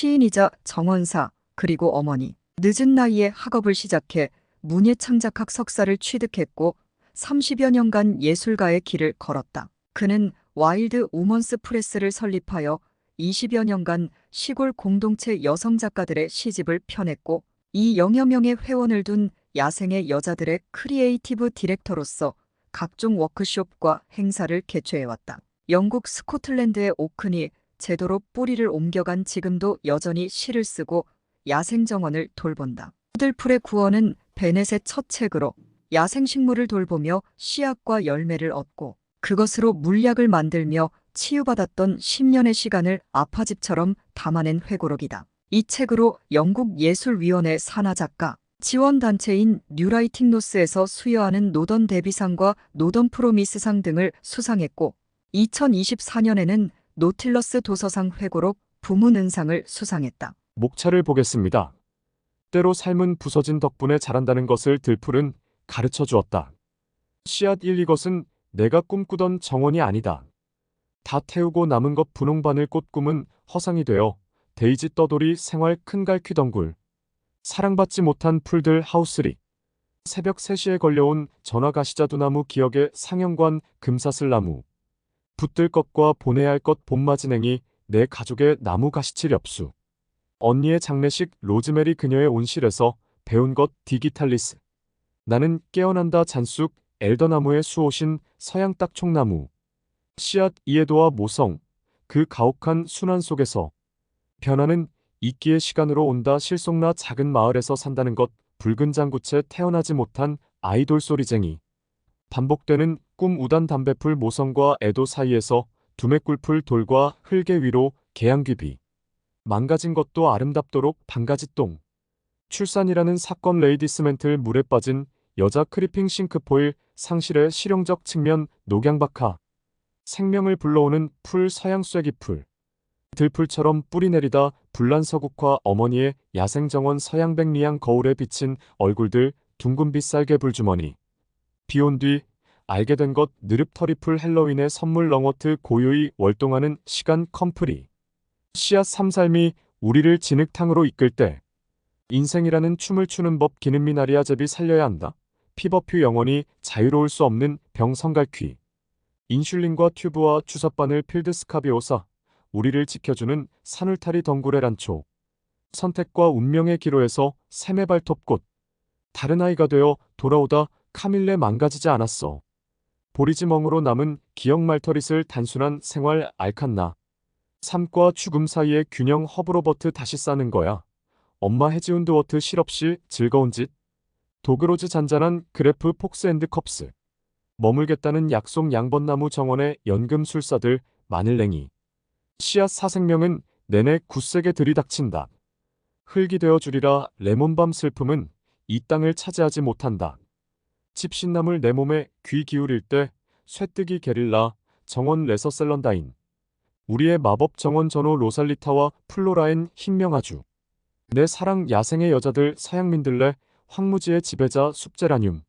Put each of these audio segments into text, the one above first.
시인이자 정원사, 그리고 어머니. 늦은 나이에 학업을 시작해 문예창작학 석사를 취득했고 30여 년간 예술가의 길을 걸었다. 그는 와일드 우먼스 프레스를 설립하여 20여 년간 시골 공동체 여성 작가들의 시집을 펴냈고 이 0여 명의 회원을 둔 야생의 여자들의 크리에이티브 디렉터로서 각종 워크숍과 행사를 개최해왔다. 영국 스코틀랜드의 오크니 제도로 뿌리를 옮겨간 지금도 여전히 시를 쓰고 야생정원을 돌본다. 푸들풀의 구원은 베넷의 첫 책으로 야생식물을 돌보며 씨앗과 열매를 얻고 그것으로 물약을 만들며 치유받았던 10년의 시간을 아파집처럼 담아낸 회고록이다. 이 책으로 영국 예술위원회 산하 작가 지원단체인 뉴라이팅 노스에서 수여하는 노던 데비상과 노던 프로미스상 등을 수상했고 2024년에는 노틸러스 도서상 회고록 부문은상을 수상했다. 목차를 보겠습니다. 때로 삶은 부서진 덕분에 자란다는 것을 들풀은 가르쳐 주었다. 씨앗 1 이것은 내가 꿈꾸던 정원이 아니다. 다 태우고 남은 것 분홍바늘 꽃꿈은 허상이 되어 데이지 떠돌이 생활 큰갈퀴 덩굴 사랑받지 못한 풀들 하우스리 새벽 3시에 걸려온 전화가시자두나무 기억의 상영관 금사슬나무 붙들 것과 보내야 할 것 봄마진행이 내 가족의 나무 가시칠 엽수 언니의 장례식 로즈메리 그녀의 온실에서 배운 것 디기탈리스 나는 깨어난다 잔쑥 엘더나무의 수오신 서양 딱총나무 씨앗 이에도와 모성 그 가혹한 순환 속에서 변화는 이끼의 시간으로 온다 실속나 작은 마을에서 산다는 것 붉은 장구채 태어나지 못한 아이돌 소리쟁이 반복되는 꿈 우단 담배풀 모성과 애도 사이에서 두매꿀풀 돌과 흙의 위로 개양귀비 망가진 것도 아름답도록 반가지똥 출산이라는 사건 레이디스멘틀 물에 빠진 여자 크리핑 싱크포일 상실의 실용적 측면 녹양박하 생명을 불러오는 풀 서양쇠기풀 들풀처럼 뿌리 내리다 불란서국화 어머니의 야생정원 서양백리양 거울에 비친 얼굴들 둥근 빛살개 불주머니 비온 뒤 알게 된 것 느릅터리풀 헬로윈의 선물 렁어트 고요히 월동하는 시간 컴프리 씨앗 삼살미 우리를 진흙탕으로 이끌 때 인생이라는 춤을 추는 법 기는미나리아 제비 살려야 한다. 피버퓨 영원히 자유로울 수 없는 병성갈퀴 인슐린과 튜브와 주사바늘 필드스카비오사 우리를 지켜주는 산울타리 덩굴의 란초 선택과 운명의 기로에서 샘의 발톱꽃 다른 아이가 되어 돌아오다 카밀레 망가지지 않았어. 보리지멍으로 남은 기억 말터릿을 단순한 생활 알칸나 삶과 죽음 사이의 균형 허브로버트 다시 싸는 거야. 엄마 해지운드워트 실없이 즐거운 짓 도그로즈 잔잔한 그래프 폭스앤드 컵스 머물겠다는 약속 양번나무 정원의 연금술사들 마늘냉이 씨앗 사생명은 내내 굳세게 들이닥친다. 흙이 되어 주리라 레몬밤 슬픔은 이 땅을 차지하지 못한다. 집신나물 내 몸에 귀 기울일 때 쇠뜨기 게릴라 정원 레서셀런다인 우리의 마법 정원 전호 로살리타와 플로라엔 흰명아주 내 사랑 야생의 여자들 서양민들레 황무지의 지배자 숲제라늄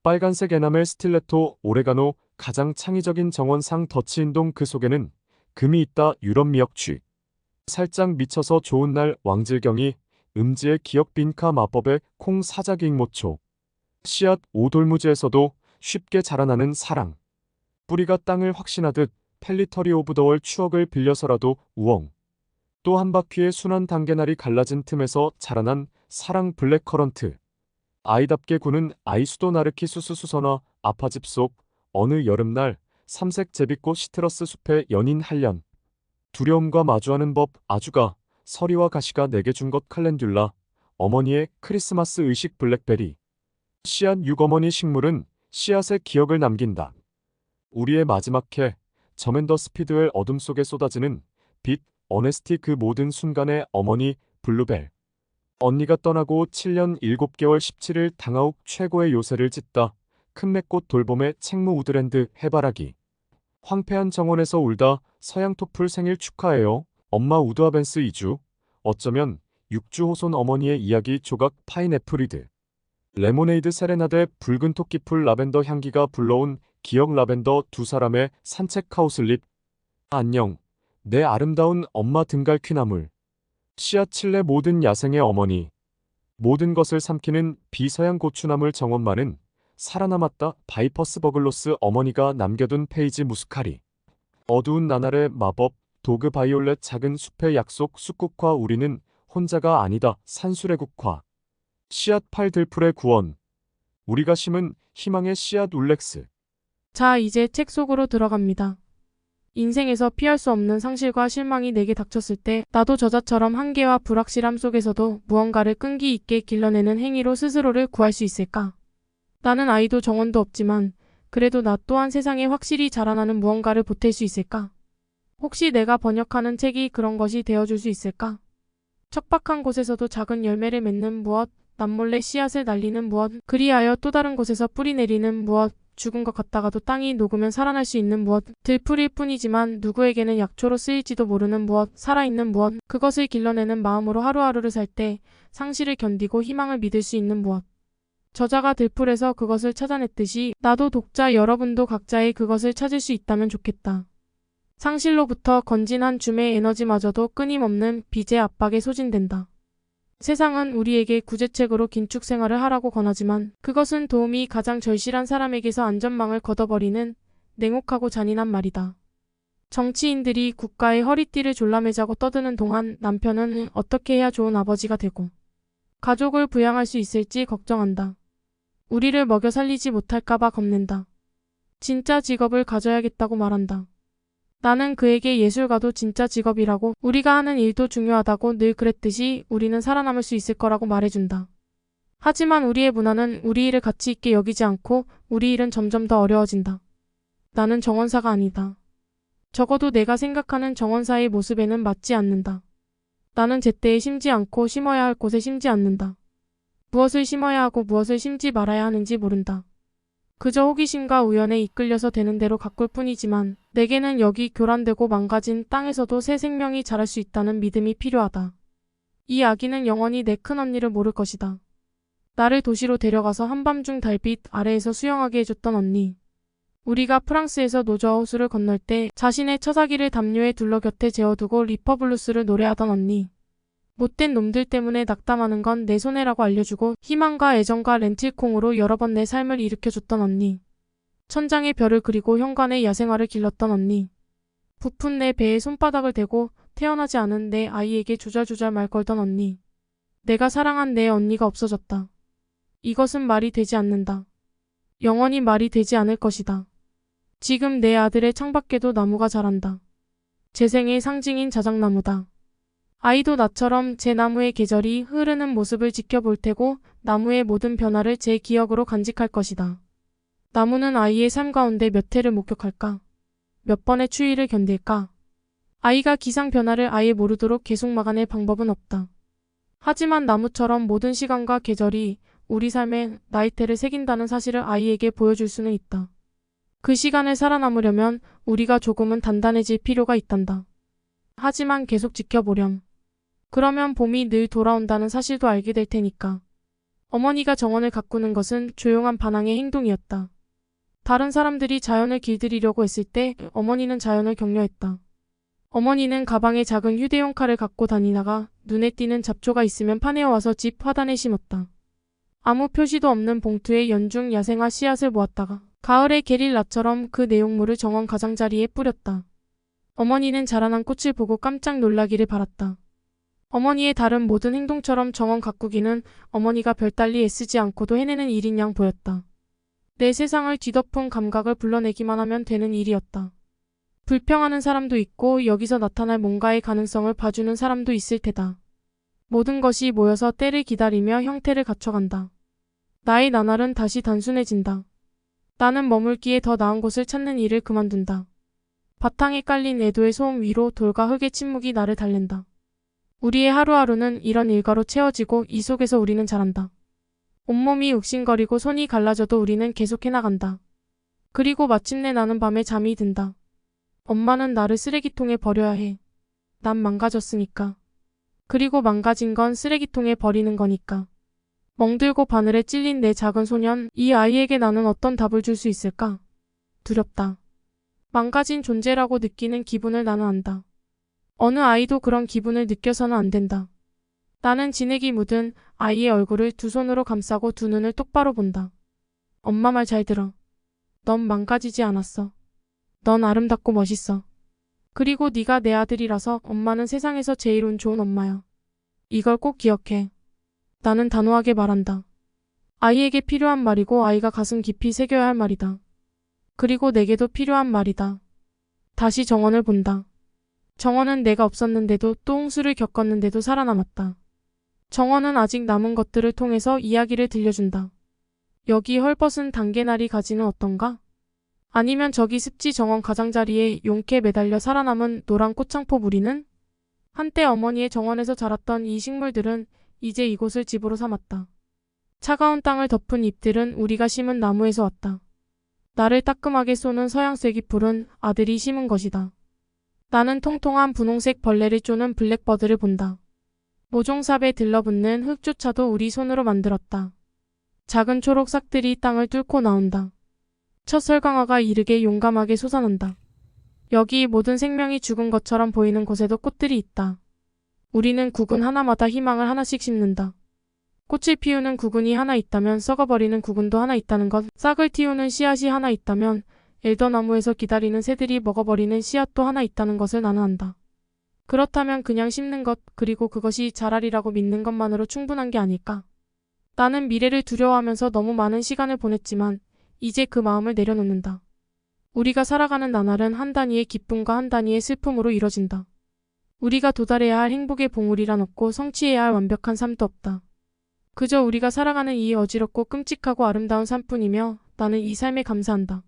빨간색 에나멜 스틸레토 오레가노 가장 창의적인 정원상 더치인동 그 속에는 금이 있다 유럽 미역쥐 살짝 미쳐서 좋은 날 왕질경이 음지의 기억 빈카 마법의 콩 사자기 잉모초 씨앗 오돌무지에서도 쉽게 자라나는 사랑 뿌리가 땅을 확신하듯 펠리터리 오브 더 월 추억을 빌려서라도 우엉 또 한 바퀴의 순환 단계날이 갈라진 틈에서 자라난 사랑 블랙커런트 아이답게 구는 아이수도 나르키 수수수선화 아파집 속 어느 여름날 삼색 제비꽃 시트러스 숲의 연인 한련 두려움과 마주하는 법 아주가 서리와 가시가 내게 준 것 칼렌듈라 어머니의 크리스마스 의식 블랙베리 씨앗 6어머니 식물은 씨앗의 기억을 남긴다. 우리의 마지막 해 저맨더 스피드웰 어둠 속에 쏟아지는 빛 어네스티 그 모든 순간의 어머니 블루벨 언니가 떠나고 7년 7개월 17일 당하욱 최고의 요새를 짓다. 큰매꽃 돌봄의 책무 우드랜드 해바라기 황폐한 정원에서 울다 서양토플 생일 축하해요. 엄마 우드아벤스 2주 어쩌면 6주 호손 어머니의 이야기 조각 파인애플이드 레모네이드 세레나데 붉은 토끼풀 라벤더 향기가 불러온 기억 라벤더 두 사람의 산책 하우슬립 안녕 내 아름다운 엄마 등갈퀴나물 씨앗 칠레 모든 야생의 어머니. 모든 것을 삼키는 비서양 고추나물 정원만은 살아남았다. 바이퍼스 버글로스 어머니가 남겨둔 페이지 무스카리. 어두운 나날의 마법. 도그 바이올렛 작은 숲의 약속. 쑥국화. 우리는 혼자가 아니다. 산수레국화. 씨앗 팔 들풀의 구원. 우리가 심은 희망의 씨앗. 울렉스. 자, 이제 책 속으로 들어갑니다. 인생에서 피할 수 없는 상실과 실망이 내게 닥쳤을 때 나도 저자처럼 한계와 불확실함 속에서도 무언가를 끈기 있게 길러내는 행위로 스스로를 구할 수 있을까? 나는 아이도 정원도 없지만 그래도 나 또한 세상에 확실히 자라나는 무언가를 보탤 수 있을까? 혹시 내가 번역하는 책이 그런 것이 되어줄 수 있을까? 척박한 곳에서도 작은 열매를 맺는 무엇, 남몰래 씨앗을 날리는 무엇, 그리하여 또 다른 곳에서 뿌리 내리는 무엇, 죽은 것 같다가도 땅이 녹으면 살아날 수 있는 무엇, 들풀일 뿐이지만 누구에게는 약초로 쓰일지도 모르는 무엇, 살아있는 무엇, 그것을 길러내는 마음으로 하루하루를 살 때 상실을 견디고 희망을 믿을 수 있는 무엇. 저자가 들풀에서 그것을 찾아냈듯이 나도 독자 여러분도 각자의 그것을 찾을 수 있다면 좋겠다. 상실로부터 건진한 줌의 에너지마저도 끊임없는 빚의 압박에 소진된다. 세상은 우리에게 구제책으로 긴축 생활을 하라고 권하지만 그것은 도움이 가장 절실한 사람에게서 안전망을 걷어버리는 냉혹하고 잔인한 말이다. 정치인들이 국가의 허리띠를 졸라매자고 떠드는 동안 남편은 어떻게 해야 좋은 아버지가 되고 가족을 부양할 수 있을지 걱정한다. 우리를 먹여 살리지 못할까봐 겁낸다. 진짜 직업을 가져야겠다고 말한다. 나는 그에게 예술가도 진짜 직업이라고 우리가 하는 일도 중요하다고 늘 그랬듯이 우리는 살아남을 수 있을 거라고 말해준다. 하지만 우리의 문화는 우리 일을 가치 있게 여기지 않고 우리 일은 점점 더 어려워진다. 나는 정원사가 아니다. 적어도 내가 생각하는 정원사의 모습에는 맞지 않는다. 나는 제때에 심지 않고 심어야 할 곳에 심지 않는다. 무엇을 심어야 하고 무엇을 심지 말아야 하는지 모른다. 그저 호기심과 우연에 이끌려서 되는 대로 가꿀 뿐이지만 내게는 여기 교란되고 망가진 땅에서도 새 생명이 자랄 수 있다는 믿음이 필요하다. 이 아기는 영원히 내 큰언니를 모를 것이다. 나를 도시로 데려가서 한밤중 달빛 아래에서 수영하게 해줬던 언니. 우리가 프랑스에서 노저와 호수를 건널 때 자신의 처자기를 담요에 둘러 곁에 재워두고 리퍼블루스를 노래하던 언니. 못된 놈들 때문에 낙담하는 건 내 손해라고 알려주고 희망과 애정과 렌틸콩으로 여러 번 내 삶을 일으켜줬던 언니. 천장에 별을 그리고 현관에 야생화를 길렀던 언니. 부푼 내 배에 손바닥을 대고 태어나지 않은 내 아이에게 조잘조잘 말 걸던 언니. 내가 사랑한 내 언니가 없어졌다. 이것은 말이 되지 않는다. 영원히 말이 되지 않을 것이다. 지금 내 아들의 창밖에도 나무가 자란다. 재생의 상징인 자작나무다. 아이도 나처럼 제 나무의 계절이 흐르는 모습을 지켜볼 테고 나무의 모든 변화를 제 기억으로 간직할 것이다. 나무는 아이의 삶 가운데 몇 해를 목격할까? 몇 번의 추위를 견딜까? 아이가 기상 변화를 아예 모르도록 계속 막아낼 방법은 없다. 하지만 나무처럼 모든 시간과 계절이 우리 삶에 나이테를 새긴다는 사실을 아이에게 보여줄 수는 있다. 그 시간을 살아남으려면 우리가 조금은 단단해질 필요가 있단다. 하지만 계속 지켜보렴. 그러면 봄이 늘 돌아온다는 사실도 알게 될 테니까. 어머니가 정원을 가꾸는 것은 조용한 반항의 행동이었다. 다른 사람들이 자연을 길들이려고 했을 때 어머니는 자연을 격려했다. 어머니는 가방에 작은 휴대용 칼을 갖고 다니다가 눈에 띄는 잡초가 있으면 파내어 와서 집 화단에 심었다. 아무 표시도 없는 봉투에 연중 야생화 씨앗을 모았다가 가을의 게릴라처럼 그 내용물을 정원 가장자리에 뿌렸다. 어머니는 자라난 꽃을 보고 깜짝 놀라기를 바랐다. 어머니의 다른 모든 행동처럼 정원 가꾸기는 어머니가 별달리 애쓰지 않고도 해내는 일인 양 보였다. 내 세상을 뒤덮은 감각을 불러내기만 하면 되는 일이었다. 불평하는 사람도 있고 여기서 나타날 뭔가의 가능성을 봐주는 사람도 있을 테다. 모든 것이 모여서 때를 기다리며 형태를 갖춰간다. 나의 나날은 다시 단순해진다. 나는 머물기에 더 나은 곳을 찾는 일을 그만둔다. 바탕에 깔린 애도의 소음 위로 돌과 흙의 침묵이 나를 달랜다. 우리의 하루하루는 이런 일과로 채워지고 이 속에서 우리는 자란다. 온몸이 욱신거리고 손이 갈라져도 우리는 계속해 나간다. 그리고 마침내 나는 밤에 잠이 든다. 엄마는 나를 쓰레기통에 버려야 해. 난 망가졌으니까. 그리고 망가진 건 쓰레기통에 버리는 거니까. 멍들고 바늘에 찔린 내 작은 소년, 이 아이에게 나는 어떤 답을 줄 수 있을까? 두렵다. 망가진 존재라고 느끼는 기분을 나는 안다. 어느 아이도 그런 기분을 느껴서는 안 된다. 나는 진액이 묻은 아이의 얼굴을 두 손으로 감싸고 두 눈을 똑바로 본다. 엄마 말 잘 들어. 넌 망가지지 않았어. 넌 아름답고 멋있어. 그리고 네가 내 아들이라서 엄마는 세상에서 제일 운 좋은 엄마야. 이걸 꼭 기억해. 나는 단호하게 말한다. 아이에게 필요한 말이고 아이가 가슴 깊이 새겨야 할 말이다. 그리고 내게도 필요한 말이다. 다시 정원을 본다. 정원은 내가 없었는데도 또 홍수를 겪었는데도 살아남았다. 정원은 아직 남은 것들을 통해서 이야기를 들려준다. 여기 헐벗은 단계나리 가지는 어떤가? 아니면 저기 습지 정원 가장자리에 용케 매달려 살아남은 노란 꽃창포 무리는? 한때 어머니의 정원에서 자랐던 이 식물들은 이제 이곳을 집으로 삼았다. 차가운 땅을 덮은 잎들은 우리가 심은 나무에서 왔다. 나를 따끔하게 쏘는 서양쇠기 풀은 아들이 심은 것이다. 나는 통통한 분홍색 벌레를 쪼는 블랙버드를 본다. 모종삽에 들러붙는 흙조차도 우리 손으로 만들었다. 작은 초록 싹들이 땅을 뚫고 나온다. 첫 설강화가 이르게 용감하게 솟아난다. 여기 모든 생명이 죽은 것처럼 보이는 곳에도 꽃들이 있다. 우리는 구근 하나마다 희망을 하나씩 심는다. 꽃을 피우는 구근이 하나 있다면 썩어버리는 구근도 하나 있다는 것, 싹을 틔우는 씨앗이 하나 있다면 엘더나무에서 기다리는 새들이 먹어버리는 씨앗도 하나 있다는 것을 나는 안다. 그렇다면 그냥 심는 것, 그리고 그것이 자라리라고 믿는 것만으로 충분한 게 아닐까? 나는 미래를 두려워하면서 너무 많은 시간을 보냈지만 이제 그 마음을 내려놓는다. 우리가 살아가는 나날은 한 단위의 기쁨과 한 단위의 슬픔으로 이뤄진다. 우리가 도달해야 할 행복의 봉우리란 없고 성취해야 할 완벽한 삶도 없다. 그저 우리가 살아가는 이 어지럽고 끔찍하고 아름다운 삶뿐이며 나는 이 삶에 감사한다.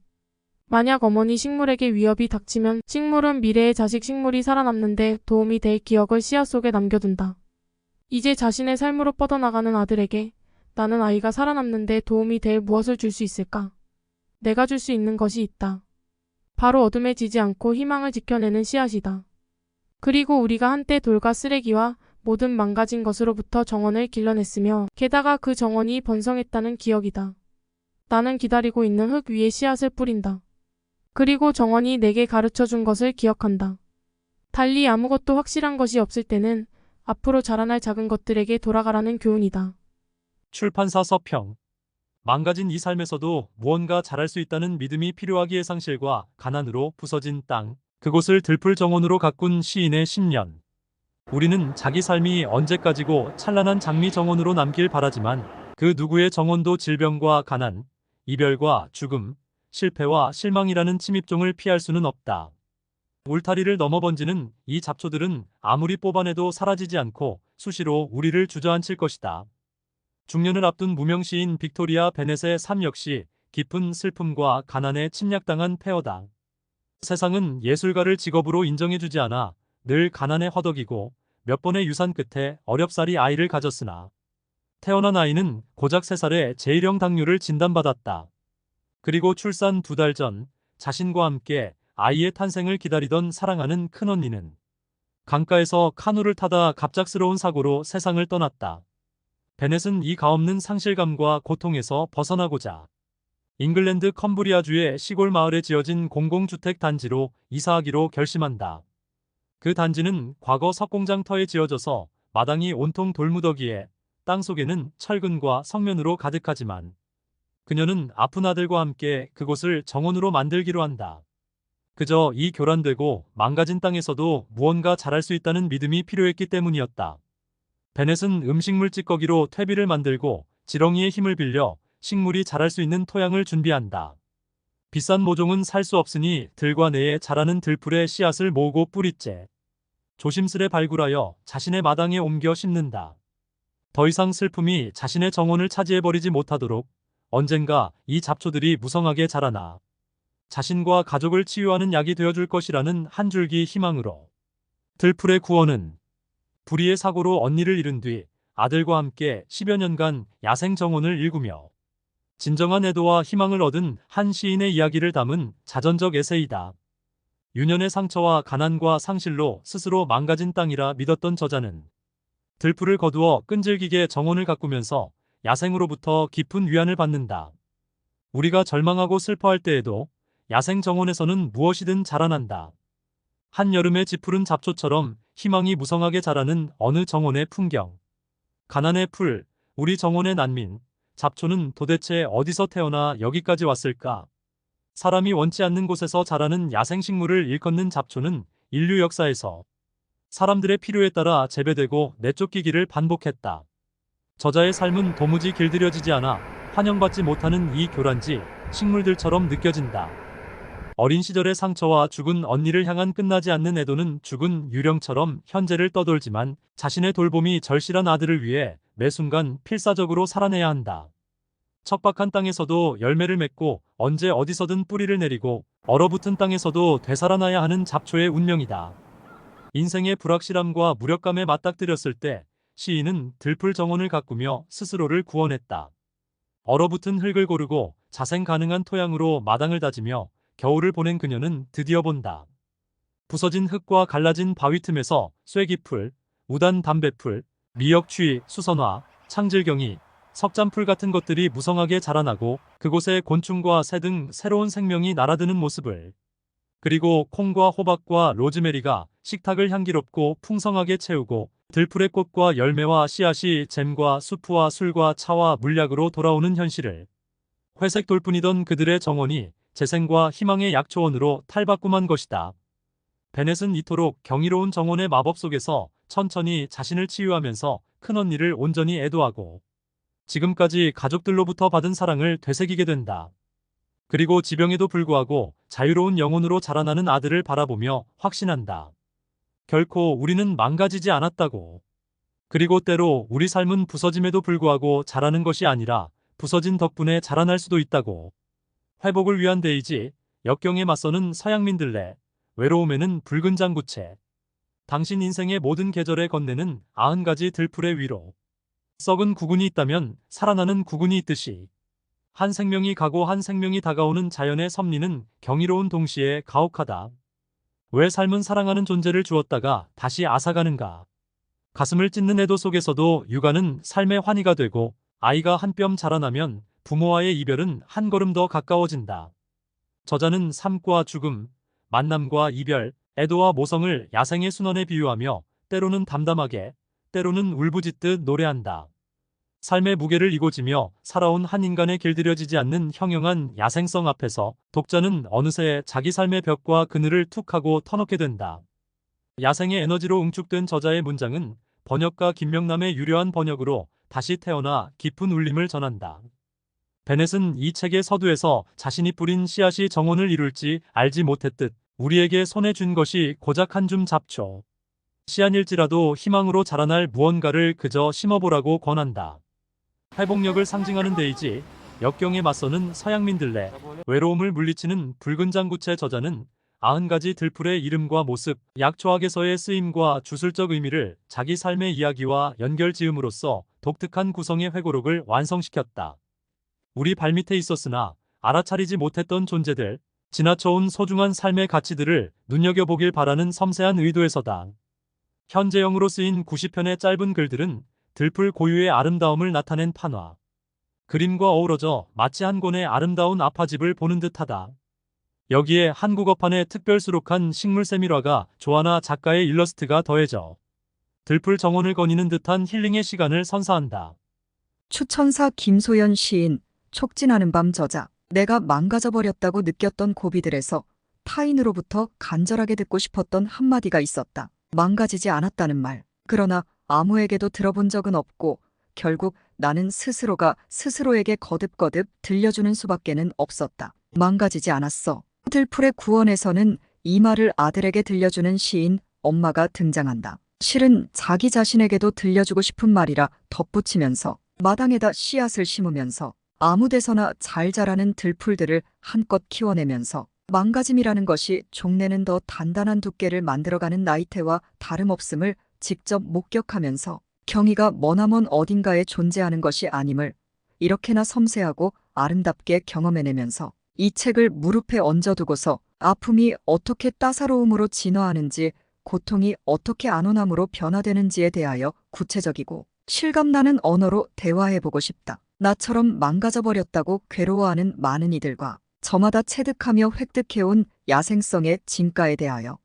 만약 어머니 식물에게 위협이 닥치면 식물은 미래의 자식 식물이 살아남는데 도움이 될 기억을 씨앗 속에 남겨둔다. 이제 자신의 삶으로 뻗어나가는 아들에게 나는 아이가 살아남는데 도움이 될 무엇을 줄 수 있을까? 내가 줄 수 있는 것이 있다. 바로 어둠에 지지 않고 희망을 지켜내는 씨앗이다. 그리고 우리가 한때 돌과 쓰레기와 모든 망가진 것으로부터 정원을 길러냈으며 게다가 그 정원이 번성했다는 기억이다. 나는 기다리고 있는 흙 위에 씨앗을 뿌린다. 그리고 정원이 내게 가르쳐준 것을 기억한다. 달리 아무것도 확실한 것이 없을 때는 앞으로 자라날 작은 것들에게 돌아가라는 교훈이다. 출판사 서평. 망가진 이 삶에서도 무언가 잘할 수 있다는 믿음이 필요하기에 상실과 가난으로 부서진 땅, 그곳을 들풀 정원으로 가꾼 시인의 10년. 우리는 자기 삶이 언제까지고 찬란한 장미 정원으로 남길 바라지만 그 누구의 정원도 질병과 가난, 이별과 죽음, 실패와 실망이라는 침입종을 피할 수는 없다. 울타리를 넘어 번지는 이 잡초들은 아무리 뽑아내도 사라지지 않고 수시로 우리를 주저앉힐 것이다. 중년을 앞둔 무명 시인 빅토리아 베넷의 삶 역시 깊은 슬픔과 가난에 침략당한 폐허다. 세상은 예술가를 직업으로 인정해주지 않아 늘 가난에 허덕이고 몇 번의 유산 끝에 어렵사리 아이를 가졌으나 태어난 아이는 고작 3살에 제1형 당뇨를 진단받았다. 그리고 출산 2달 전 자신과 함께 아이의 탄생을 기다리던 사랑하는 큰언니는 강가에서 카누를 타다 갑작스러운 사고로 세상을 떠났다. 베넷은 이 가없는 상실감과 고통에서 벗어나고자 잉글랜드 컴브리아주의 시골 마을에 지어진 공공주택 단지로 이사하기로 결심한다. 그 단지는 과거 석공장 터에 지어져서 마당이 온통 돌무더기에 땅속에는 철근과 성면으로 가득하지만 그녀는 아픈 아들과 함께 그곳을 정원으로 만들기로 한다. 그저 이 교란되고 망가진 땅에서도 무언가 잘할 수 있다는 믿음이 필요했기 때문이었다. 베넷은 음식물 찌꺼기로 퇴비를 만들고 지렁이의 힘을 빌려 식물이 자랄 수 있는 토양을 준비한다. 비싼 모종은 살 수 없으니 들과 내에 자라는 들풀에 씨앗을 모으고 뿌리째 조심스레 발굴하여 자신의 마당에 옮겨 심는다. 더 이상 슬픔이 자신의 정원을 차지해버리지 못하도록 언젠가 이 잡초들이 무성하게 자라나 자신과 가족을 치유하는 약이 되어줄 것이라는 한 줄기 희망으로. 들풀의 구원은 불의의 사고로 언니를 잃은 뒤 아들과 함께 10여 년간 야생 정원을 일구며 진정한 애도와 희망을 얻은 한 시인의 이야기를 담은 자전적 에세이다. 유년의 상처와 가난과 상실로 스스로 망가진 땅이라 믿었던 저자는 들풀을 거두어 끈질기게 정원을 가꾸면서 야생으로부터 깊은 위안을 받는다. 우리가 절망하고 슬퍼할 때에도 야생 정원에서는 무엇이든 자라난다. 한여름의 지푸른 잡초처럼 희망이 무성하게 자라는 어느 정원의 풍경. 가난의 풀, 우리 정원의 난민, 잡초는 도대체 어디서 태어나 여기까지 왔을까? 사람이 원치 않는 곳에서 자라는 야생식물을 일컫는 잡초는 인류 역사에서 사람들의 필요에 따라 재배되고 내쫓기기를 반복했다. 저자의 삶은 도무지 길들여지지 않아 환영받지 못하는 이 교란지 식물들처럼 느껴진다. 어린 시절의 상처와 죽은 언니를 향한 끝나지 않는 애도는 죽은 유령처럼 현재를 떠돌지만 자신의 돌봄이 절실한 아들을 위해 매 순간 필사적으로 살아내야 한다. 척박한 땅에서도 열매를 맺고 언제 어디서든 뿌리를 내리고 얼어붙은 땅에서도 되살아나야 하는 잡초의 운명이다. 인생의 불확실함과 무력감에 맞닥뜨렸을 때 시인은 들풀 정원을 가꾸며 스스로를 구원했다. 얼어붙은 흙을 고르고 자생 가능한 토양으로 마당을 다지며 겨울을 보낸 그녀는 드디어 본다. 부서진 흙과 갈라진 바위 틈에서 쐐기풀, 우단 담배풀, 미역추위, 수선화, 창질경이, 석잔풀 같은 것들이 무성하게 자라나고 그곳에 곤충과 새 등 새로운 생명이 날아드는 모습을. 그리고 콩과 호박과 로즈메리가 식탁을 향기롭고 풍성하게 채우고 들풀의 꽃과 열매와 씨앗이 잼과 수프와 술과 차와 물약으로 돌아오는 현실을. 회색 돌뿐이던 그들의 정원이 재생과 희망의 약초원으로 탈바꿈한 것이다. 베넷은 이토록 경이로운 정원의 마법 속에서 천천히 자신을 치유하면서 큰언니를 온전히 애도하고 지금까지 가족들로부터 받은 사랑을 되새기게 된다. 그리고 지병에도 불구하고 자유로운 영혼으로 자라나는 아들을 바라보며 확신한다. 결코 우리는 망가지지 않았다고. 그리고 때로 우리 삶은 부서짐에도 불구하고 자라는 것이 아니라 부서진 덕분에 자라날 수도 있다고. 회복을 위한 데이지, 역경에 맞서는 서양민들레, 외로움에는 붉은 장구채. 당신 인생의 모든 계절에 건네는 90가지 들풀의 위로. 썩은 구근이 있다면 살아나는 구근이 있듯이. 한 생명이 가고 한 생명이 다가오는 자연의 섭리는 경이로운 동시에 가혹하다. 왜 삶은 사랑하는 존재를 주었다가 다시 앗아가는가? 가슴을 찢는 애도 속에서도 육아는 삶의 환희가 되고 아이가 한 뼘 자라나면 부모와의 이별은 한 걸음 더 가까워진다. 저자는 삶과 죽음, 만남과 이별, 애도와 모성을 야생의 순환에 비유하며 때로는 담담하게, 때로는 울부짖듯 노래한다. 삶의 무게를 이고지며 살아온 한 인간의 길들여지지 않는 형용한 야생성 앞에서 독자는 어느새 자기 삶의 벽과 그늘을 툭 하고 터놓게 된다. 야생의 에너지로 응축된 저자의 문장은 번역가 김명남의 유려한 번역으로 다시 태어나 깊은 울림을 전한다. 베넷은 이 책의 서두에서 자신이 뿌린 씨앗이 정원을 이룰지 알지 못했듯 우리에게 손에 준 것이 고작 한 줌 잡초. 씨앗일지라도 희망으로 자라날 무언가를 그저 심어보라고 권한다. 회복력을 상징하는 데이지, 역경에 맞서는 서양민들레, 외로움을 물리치는 붉은 장구채 저자는 90가지 들풀의 이름과 모습, 약초학에서의 쓰임과 주술적 의미를 자기 삶의 이야기와 연결지음으로써 독특한 구성의 회고록을 완성시켰다. 우리 발밑에 있었으나 알아차리지 못했던 존재들, 지나쳐온 소중한 삶의 가치들을 눈여겨보길 바라는 섬세한 의도에서다. 현재형으로 쓰인 90편의 짧은 글들은 들풀 고유의 아름다움을 나타낸 판화. 그림과 어우러져 마치 한 권의 아름다운 아파집을 보는 듯하다. 여기에 한국어판에 특별 수록한 식물세밀화가 조하나 작가의 일러스트가 더해져 들풀 정원을 거니는 듯한 힐링의 시간을 선사한다. 추천사 김소연 시인, 촉진하는 밤 저자. 내가 망가져버렸다고 느꼈던 고비들에서 타인으로부터 간절하게 듣고 싶었던 한마디가 있었다. 망가지지 않았다는 말. 그러나 아무에게도 들어본 적은 없고 결국 나는 스스로가 스스로에게 거듭거듭 들려주는 수밖에는 없었다. 망가지지 않았어. 들풀의 구원에서는 이 말을 아들에게 들려주는 시인, 엄마가 등장한다. 실은 자기 자신에게도 들려주고 싶은 말이라 덧붙이면서 마당에다 씨앗을 심으면서 아무데서나 잘 자라는 들풀들을 한껏 키워내면서 망가짐이라는 것이 종래는 더 단단한 두께를 만들어가는 나이테와 다름없음을 직접 목격하면서 경이가 머나먼 어딘가에 존재하는 것이 아님을 이렇게나 섬세하고 아름답게 경험해내면서 이 책을 무릎에 얹어두고서 아픔이 어떻게 따사로움으로 진화하는지, 고통이 어떻게 안온함으로 변화되는지에 대하여 구체적이고 실감나는 언어로 대화해보고 싶다. 나처럼 망가져버렸다고 괴로워하는 많은 이들과 저마다 체득하며 획득해온 야생성의 진가에 대하여